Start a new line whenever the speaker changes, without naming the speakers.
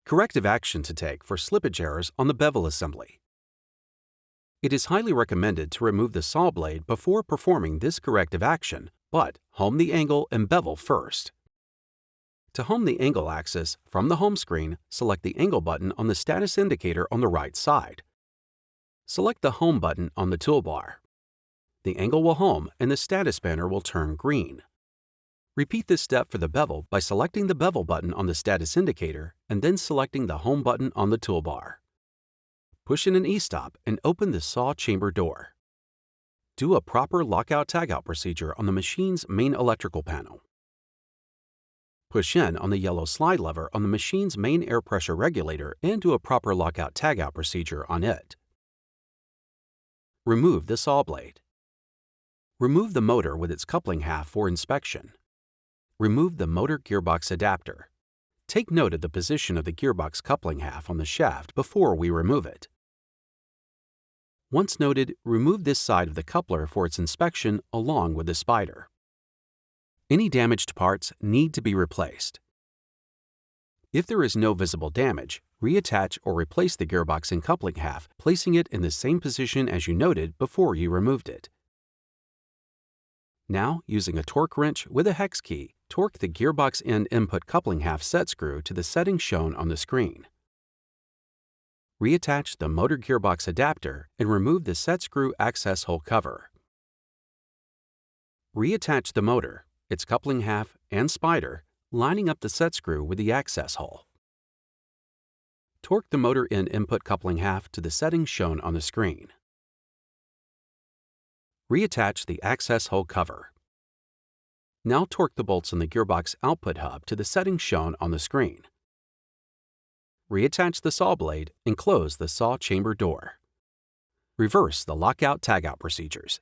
Corrective action to take for slippage errors on the bevel assembly. It is highly recommended to remove the saw blade before performing this corrective action, but home the angle and bevel first. To home the angle axis, from the home screen, select the angle button on the status indicator on the right side. Select the Home button on the toolbar. The angle will home and the status banner will turn green. Repeat this step for the bevel by selecting the Bevel button on the status indicator and then selecting the Home button on the toolbar. Push in an e-stop and open the saw chamber door. Do a proper lockout-tagout procedure on the machine's main electrical panel. Push in on the yellow slide lever on the machine's main air pressure regulator and do a proper lockout-tagout procedure on it. Remove the saw blade. Remove the motor with its coupling half for inspection. Remove the motor gearbox adapter. Take note of the position of the gearbox coupling half on the shaft before we remove it. Once noted, remove this side of the coupler for its inspection along with the spider. Any damaged parts need to be replaced. If there is no visible damage, reattach or replace the gearbox and coupling half, placing it in the same position as you noted before you removed it. Now, using a torque wrench with a hex key, torque the gearbox end input coupling half set screw to the setting shown on the screen. Reattach the motor gearbox adapter and remove the set screw access hole cover. Reattach the motor, its coupling half, and spider, lining up the set screw with the access hole. Torque the motor end input coupling half to the settings shown on the screen. Reattach the access hole cover. Now torque the bolts on the gearbox output hub to the settings shown on the screen. Reattach the saw blade and close the saw chamber door. Reverse the lockout-tagout procedures